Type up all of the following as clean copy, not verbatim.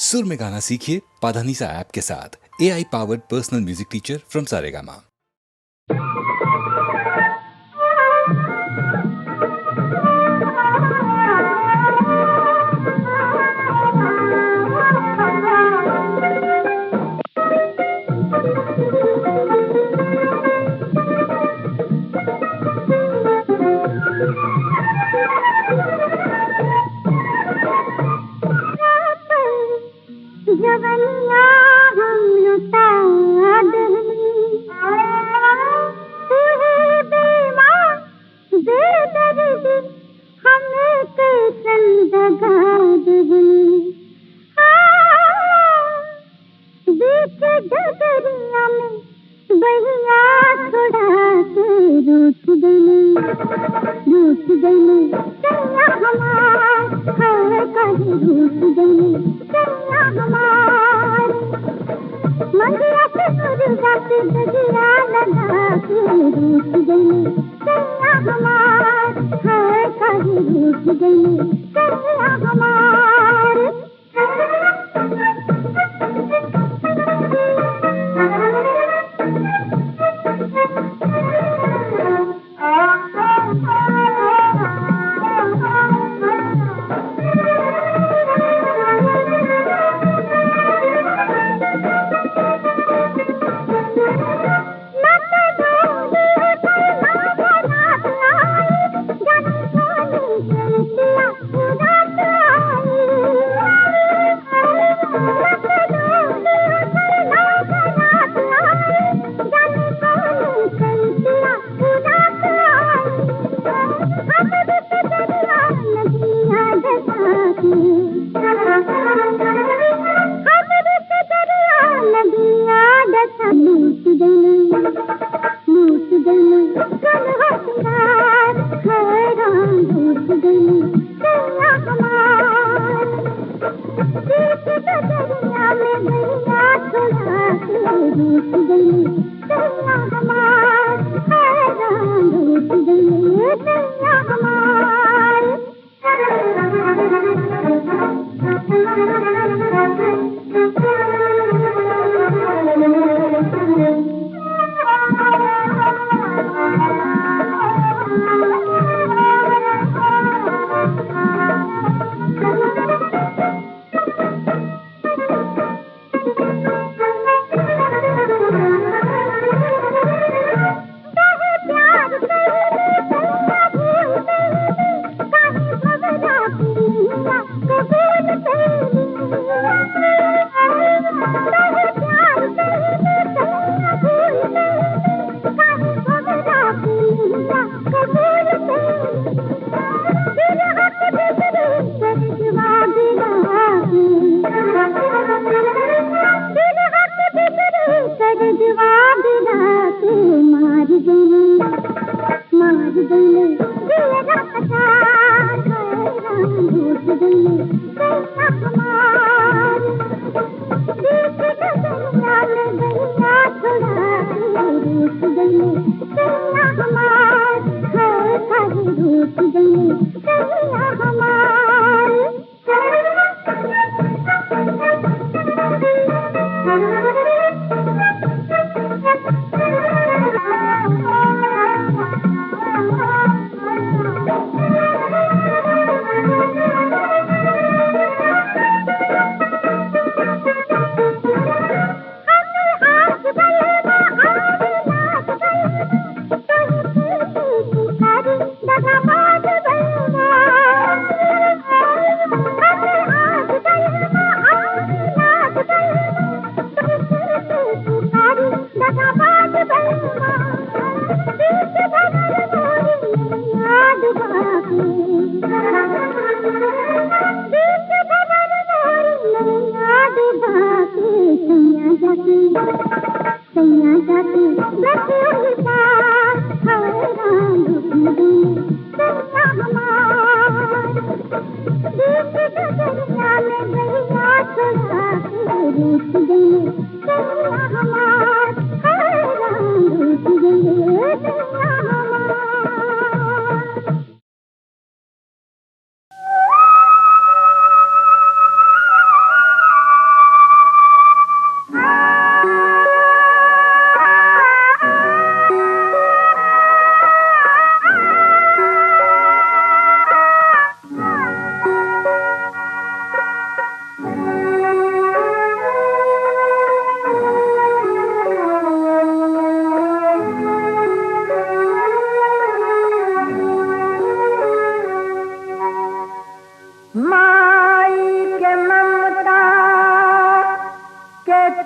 सुर में गाना सीखिए पाधानीसा ऐप के साथ। AI powered personal music teacher from Saregama. जवनिया हम लुटा दहनी, तू ही बेईमान बेदर्दी हमें कैसन दगा दहनी। बीच डगरिया में बहिया छुड़ा के रूठ गई कन्या हमार है कहीं रूठ गई कन्या हमार। मंदिया से मुर्गा से दगिया लगा के रूठ गई कन्या हमार है कहीं रूठ गई कन्या हमार।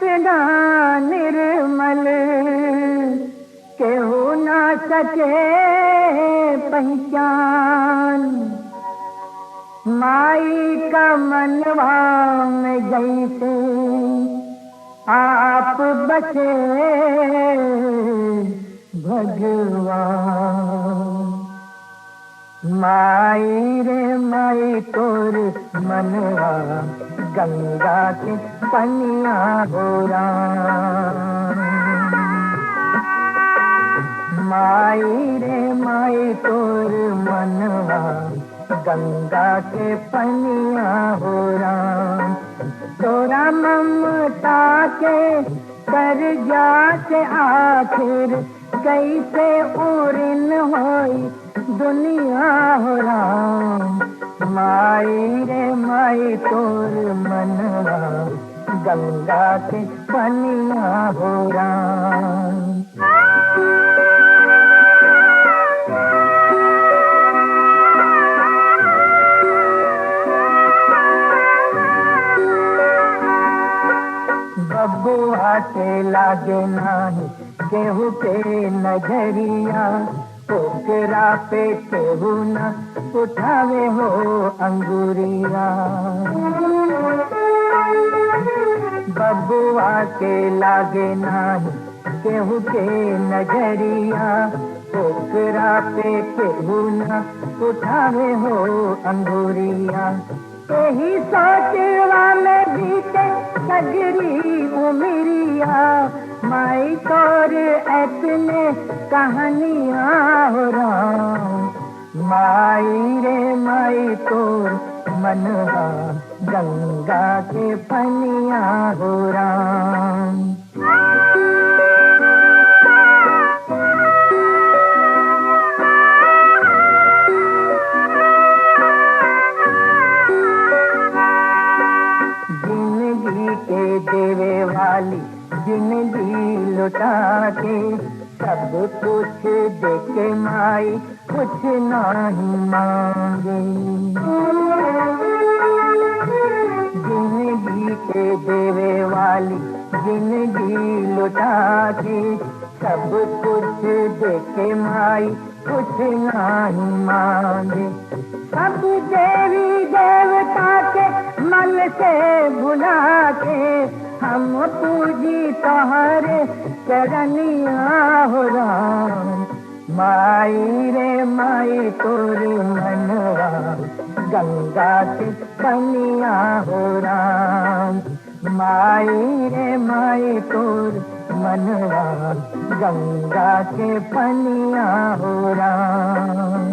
कितना निर्मल केहू ना सके पहचान। माई का मनवा में जैसे आप बसे भगवान। माई रे माई तोर मनवा गंगा के पनिया हो राम। माई रे माई तोर मनवा गंगा के पनिया हो राम। तोरा ममता के कर्जा से आखिर कैसे उरिन होई दुनिया हो राम। माई रे माई तोर मनवा गंगा के पनिया हो राम। बबुआ के लागे नाही केहू के नजरिया। ओकरा पे केहू न उठावे हो अंगुरिया। बबुआ के लागे नाही केहू के नजरिया। ओकरा पे केहू न उठावे हो अंगुरिया। यही सोचवा में बीते सगरी उमरिया। माई तोर ऐतने कहानियाँ हो राम। माई रे माई तोर मनवा गंगा के पनिया हो राम। के देवे वाली जिंदगी लुटा के सब कुछ देके माई कुछ नहीं मांगे। जिंदगी के देवे वाली जिंदगी लुटा के सब कुछ देके माई कुछ नहीं मांगे। सब देवी देवता के मन से भुला के हम पूजी तोहरे चरनिया हो राम। माई रे माई तोर मनवा गंगा के पनिया हो राम। माई रे माई तोर मनवा गंगा के पनिया हो राम।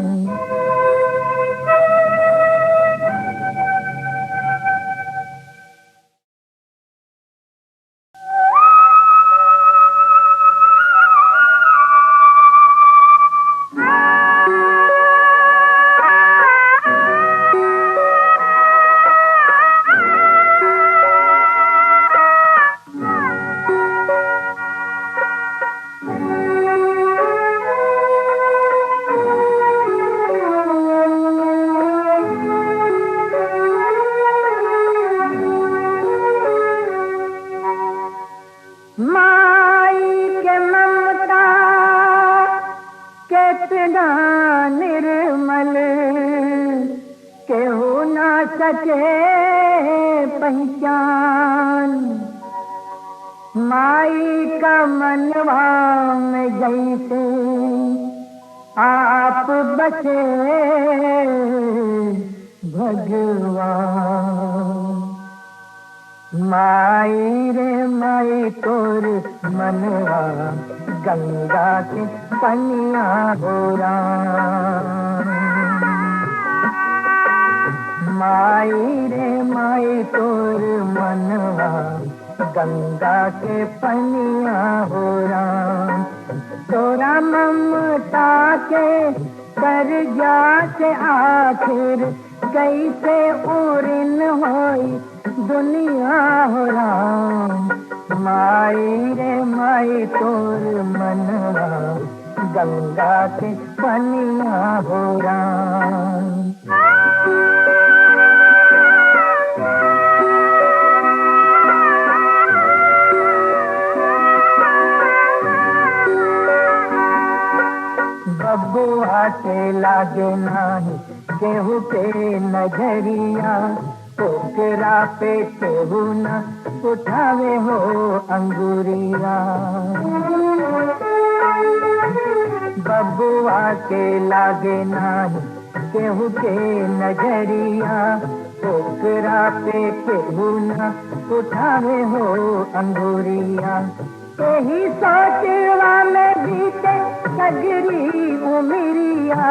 पहचान। माई का मनवा में जैसे आप बसे भगवान। माई रे माई तोर मनवा गंगा के पनिया हो राम। माई रे माई तोर मनवा गंगा के पनिया हो राम। तोरा ममता के कर्जा से आखिर कैसे उरिन होई दुनिया हो राम। माई रे माई तोर मनवा गंगा के पनिया हो राम। के लागे नाही केहू के नजरिया, ओकरा पे केहू न उठावे हो अंगुरिया। बबुआ के लागे नाही केहू के नजरिया, ओकरा पे केहू न उठावे हो अंगुरिया। यही सोचवा में बीते सगरी उमरिया,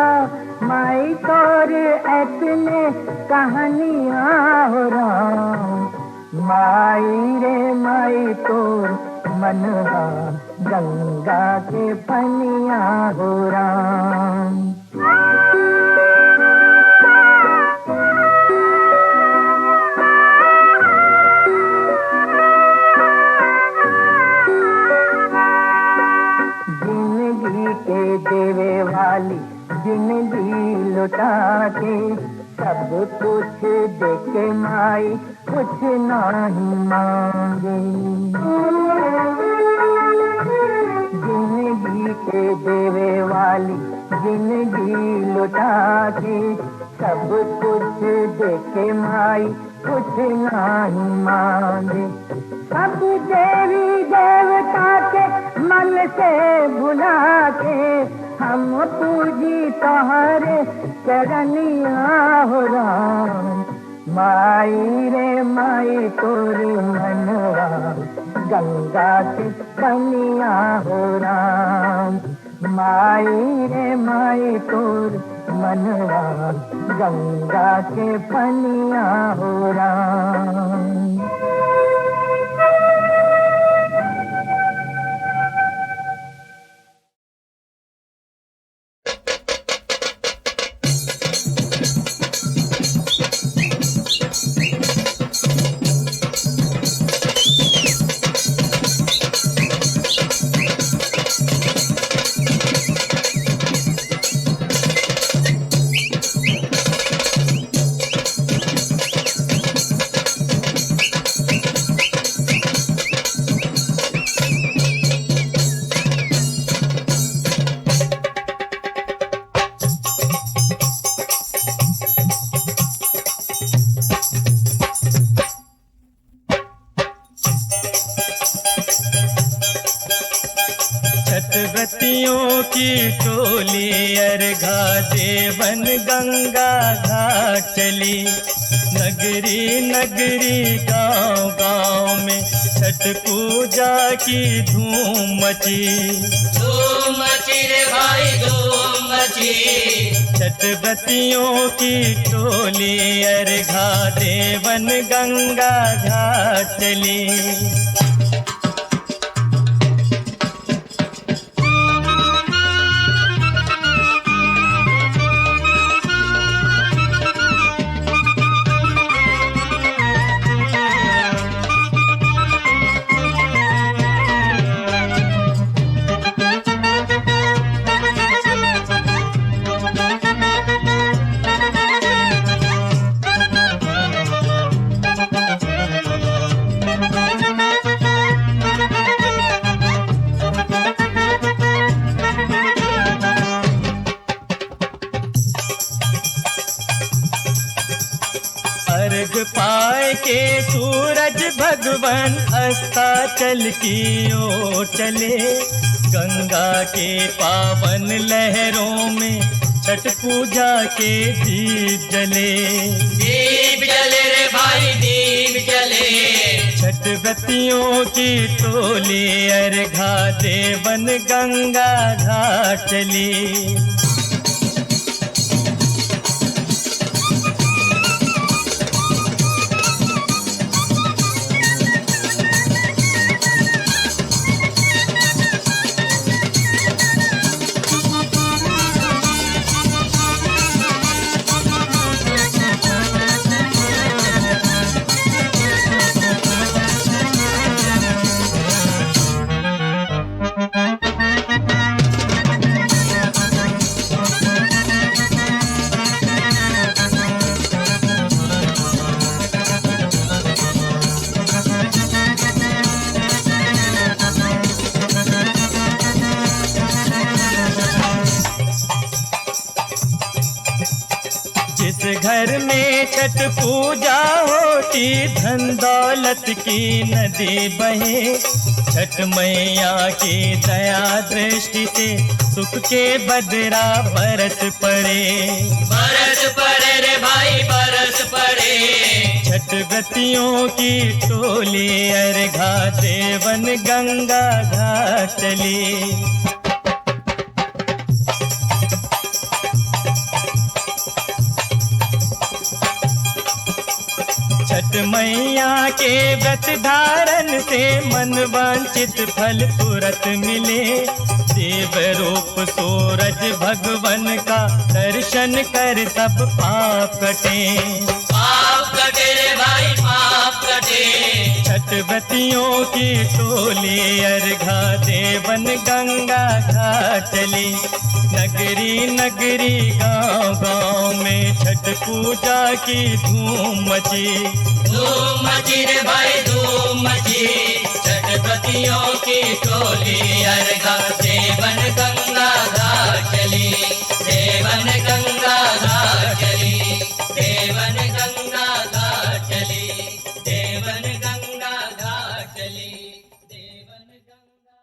माई तोर ऐतने कहानियाँ हो राम। माई रे माई तोर मनवा गंगा के पनिया हो राम। जिंदगी के देवे वाली जिंदगी लुटा के, सब कुछ देके माई कुछ नहीं मांगे। जिंदगी के देवे वाली जिंदगी लुटा के, सब कुछ देके माई कुछ नहीं मांगे। सब देवी देवता के मन से भुला के, हम पूजी तोहरे चरनिया हो राम। माई रे माई तोर मनवा गंगा के पनिया हो राम। माई रे माई तोर मनवा गंगा के पनिया हो राम। छठव्रतियों की टोली अर्घा देवन गंगा घाट चली। नगरी नगरी गांव गांव में छठ पूजा की धूम मची। धूम मची रे भाई धूम मची। छठव्रतियों की टोली अर्घा देवन गंगा घाट चली। अर्घ पाए के सूरज भगवान अस्ताचल की ओर चले। गंगा के पावन लहरों में छठ पूजा के दीप जले। दीप जले रे भाई दीप जले। छठव्रतियों की टोली अर्घा देवन गंगा घाट चली। छठ पूजा होती धन दौलत की नदी बहे। छठ मैया की दया दृष्टि से सुख के बदरा बरस पड़े। बरस पड़े रे भाई बरस पड़े। छठ व्रतियों की टोली अर्घा देवन गंगा घाट चली। छठ मैया के व्रत धारण से मन वांछित फल तुरंत मिले। देव रूप सूरज भगवन का दर्शन कर सब पाप कटे। पाप कटे रे भाई पाप कटे। छठ व्रतियों की टोली अर्घा देवन गंगा घाट चली। नगरी नगरी गांव गांव में छठ पूजा की धूम मची। धूम मची रे भाई धूम मची। छठ व्रतियों की टोली अर्घा देवन गंगा घाट चली। देवन गंगा घाट चली। देवन गंगा घाट चली। देवन गंगा घाट चली। देवन गंगा।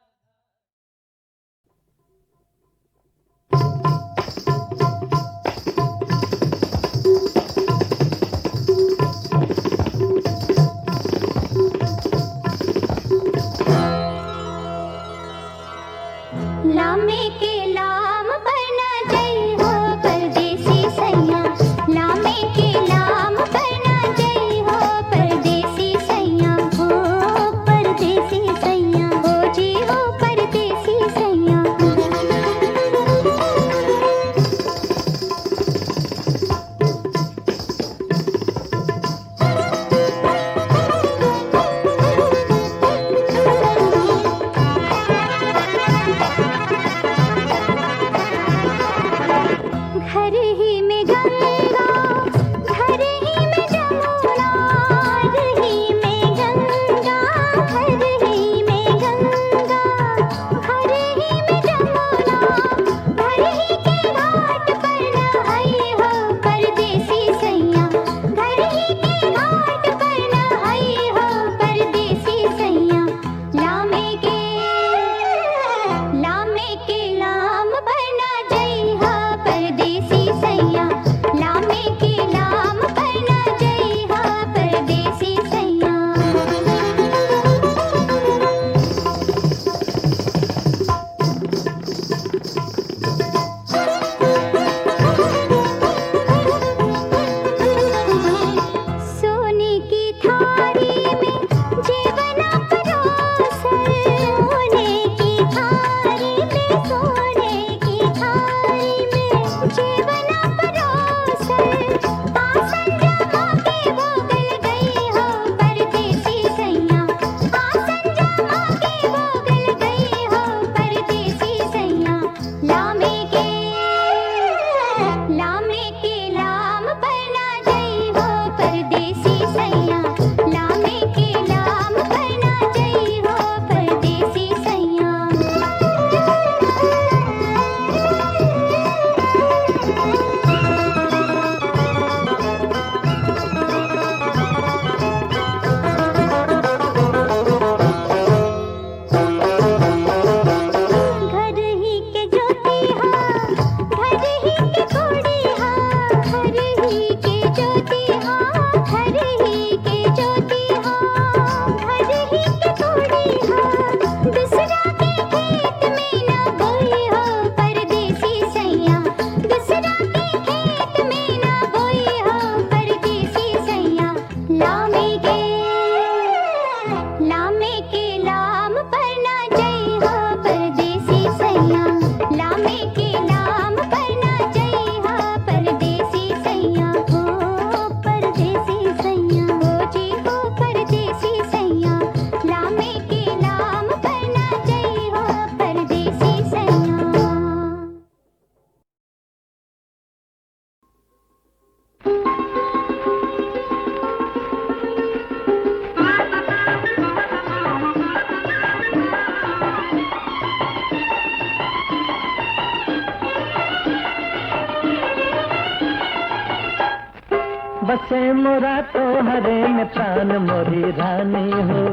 बसे मोरा तो हरे में प्राण मोरी रानी हो,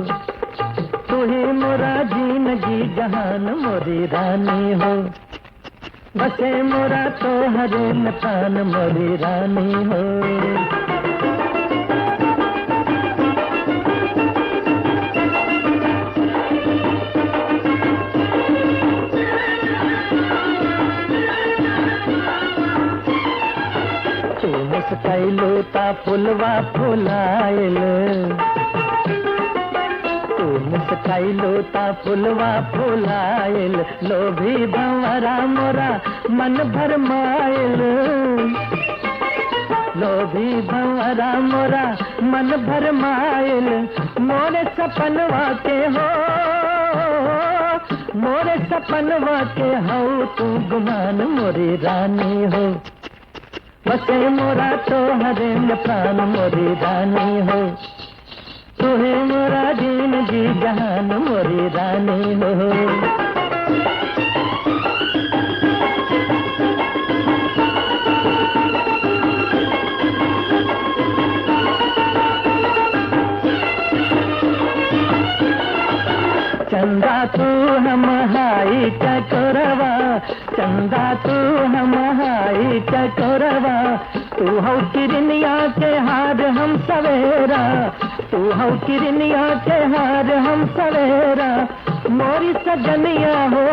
तू ही मोरा जिंदगी जहान मोरी रानी हो। बसे मोरा तो हरे में प्राण मोरी रानी हो। तू मुस्कैलो ता फुलवा फुलाइल, तू मुस्कैलो ता फुलवा फुलाइल, लोभी भंवरा मोरा मन भरमाइल, लोभी भंवरा मोरा मन भरमाइल। मोरे सपनवा के हो, मोरे सपनवा के हो तू गुमान मोरी रानी हो। बसे मोरा तो हरे में प्राण मोरी रानी हो, तू है मोरा जिंदगी जहान मोरी रानी हो। चंदा तू हम हाई चकोरवा, चंदा तू हम हाई चकोरवा, तू हो किरनिया के हार हम सवेरा, तू हो किरनिया के हार हम सवेरा। मोरी सजनिया हो,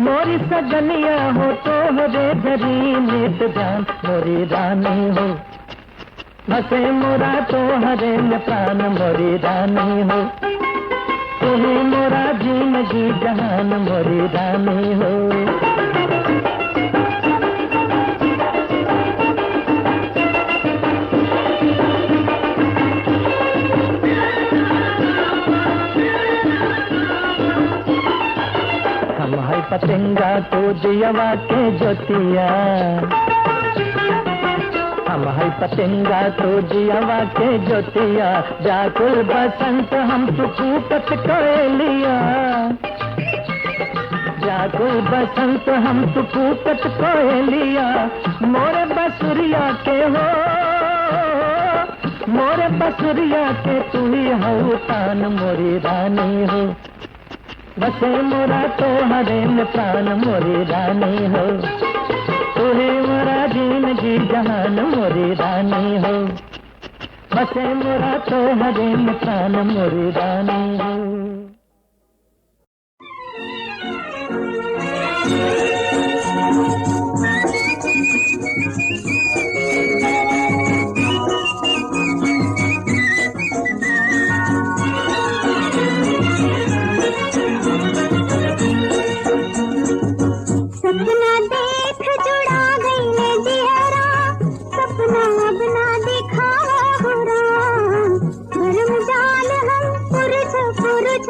मोरी सजनिया हो तो रे धरी नित जान मोरी रानी हो। बसे मोरा तो हरे में प्राण मोरी रानी हो, तू ही मोरा जिंदगी जहान मोरी रानी हो। हम है पतंगा तो दियवा के ज्योतिया, हम है पतंगा तो जियावा के ज्योतिया, व्याकुल बसंत हम सुकूकत कोयलिया, व्याकुल बसंत हम सुकूकत कोयलिया। मोरे बसुरिया के हो, मोरे बसुरिया के तू ही हो तान मोरी रानी हो। बसे मोरा तो हरे में प्राण मोरी रानी हो, तू ही मोरा जिंदगी जहान मोरी रानी हो। बसे मोरा तो हरे में प्राण मोरी रानी हो। सपना देख जुड़ा गई दिहरा, सपना अब ना दिखावा बुरा। भरम जाल हम पुरुष पुरुष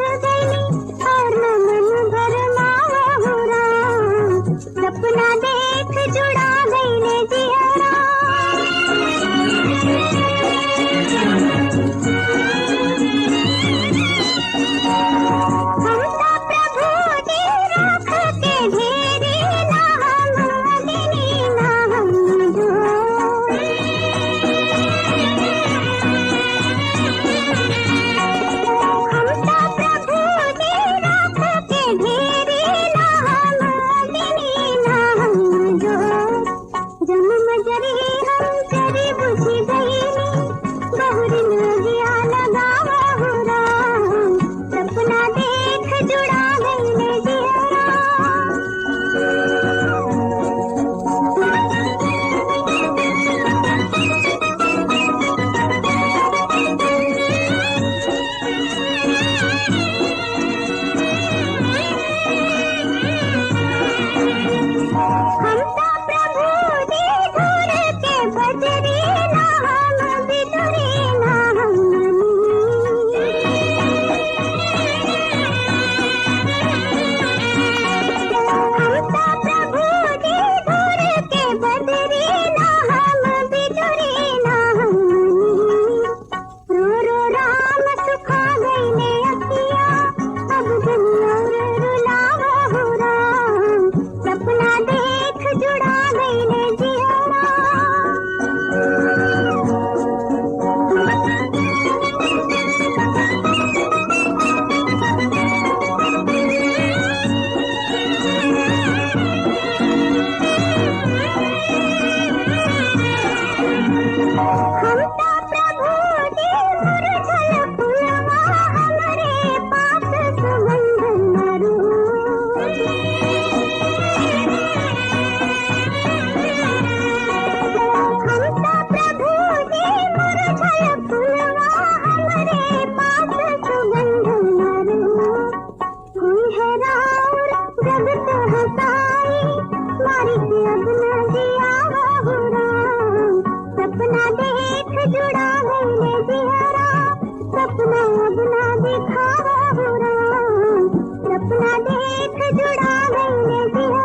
सपना अपना दिखावा हो राम, सपना देख जुड़ा गईले जिहरा।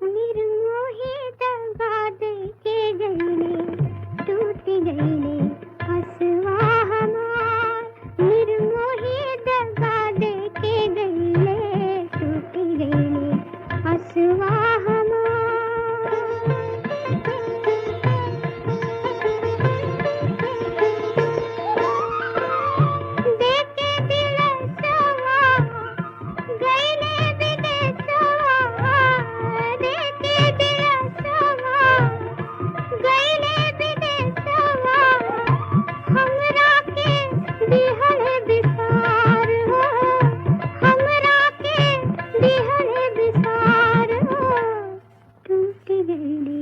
निर्मोही दगा दे के गईले, टूट गईले हसवा हमार। निर्मोही दगा दे के गईले, टूट गईले हसवा हमार। देके दिल सवा गईले विदेशवा, देके दिल सवा गईले विदेशवा। हमरा के दिहल बिसार हो, हमरा के दिहल बिसार हो। टूट गईले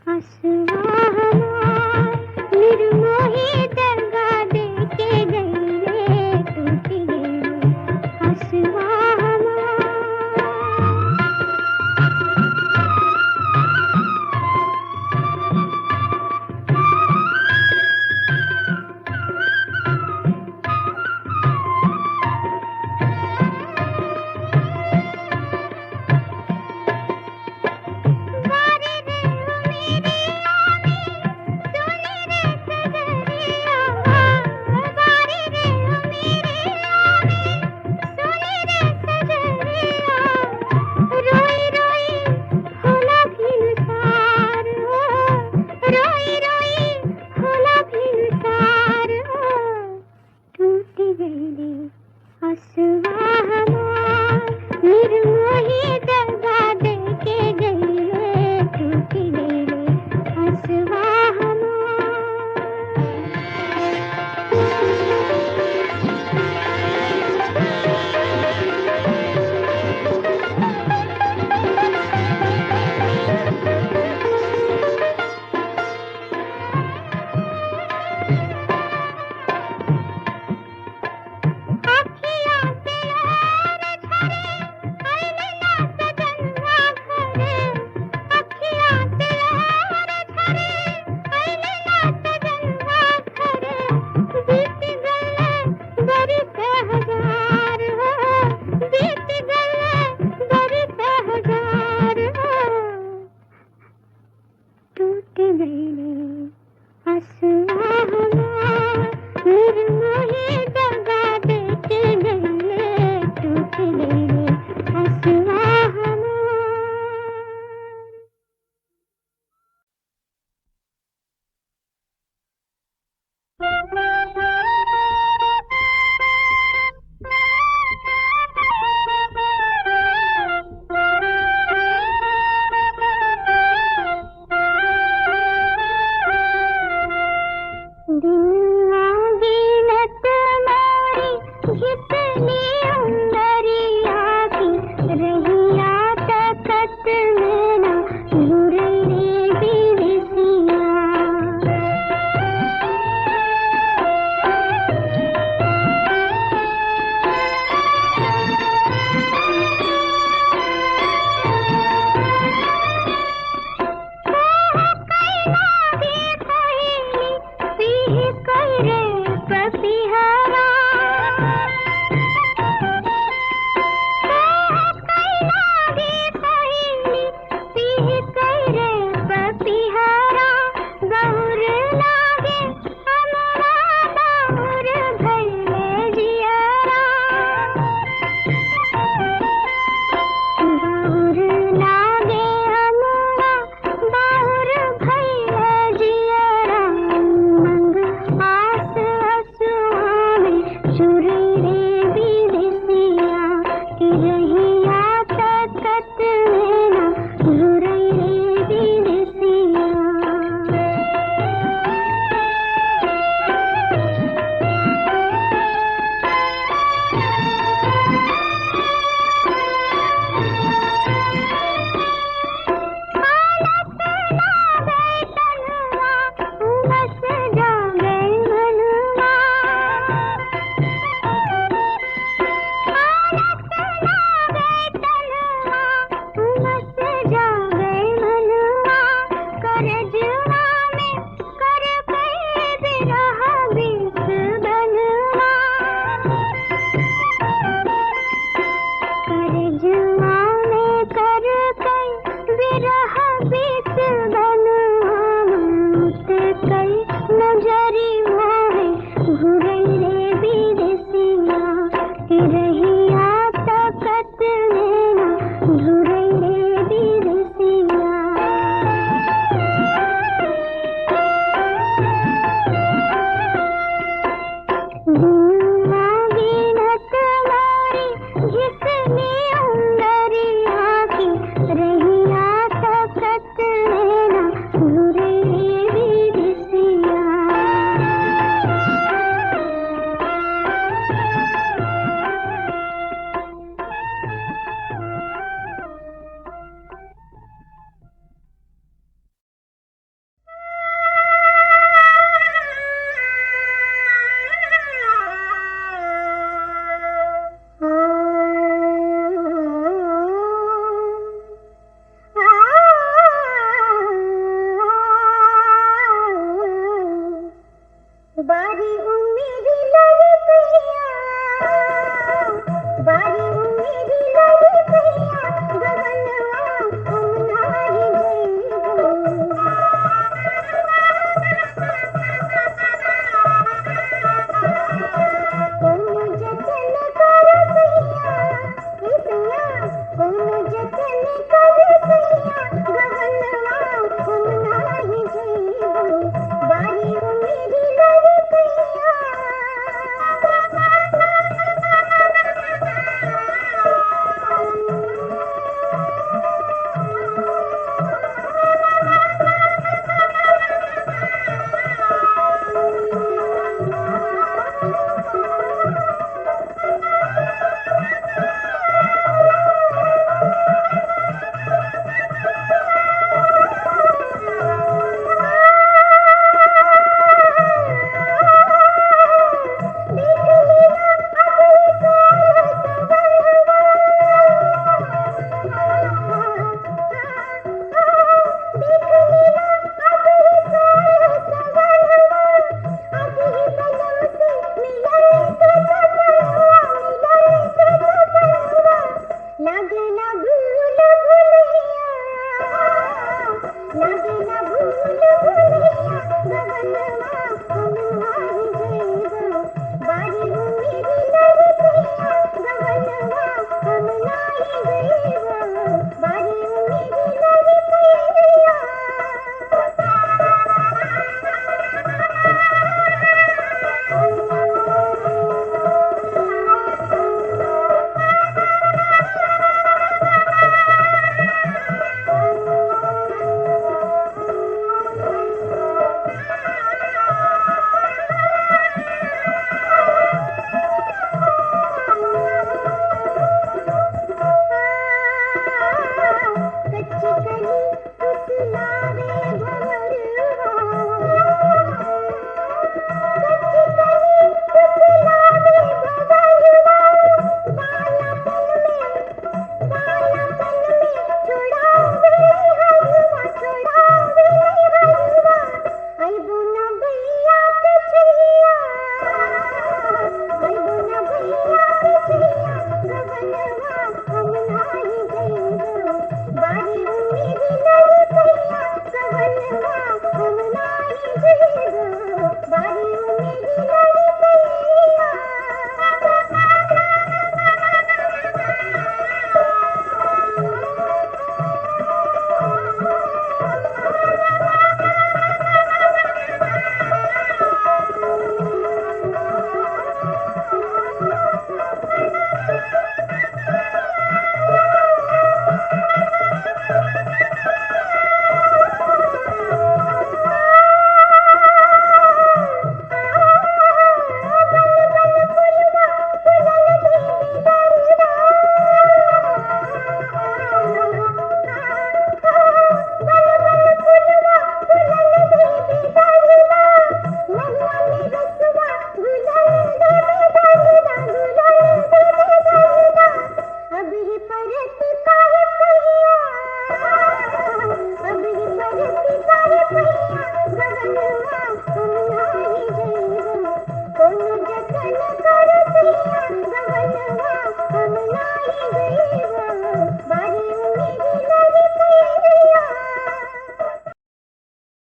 हसवा हमार, निर्मोही दगा दे के गईले, टूट गईले हसवा हमार। बारे रे मेरी आमी, सोनी रे सजरिया। बारे रे मेरी आमी, सोनी रे सजरिया। रोई रोई होला भिनसार हो, रोई रोई होला भिनसार हो। टूट गईले हसवा हमार, निर्मोही दगा दे के गईले, टूट गईले हसवा हमार। अखिया से लोर झरे, आइले ना सजनवा घरे। अखिया से लोर झरे, आइले ना सजनवा घरे। बीत गए बरिस हजार हो, बीत गए बरिस हजार हो। टूट गईले हसवा हमार, निर्मोही दगा दे के गईले, टूट गईले हसवा हमार। बारी उंगली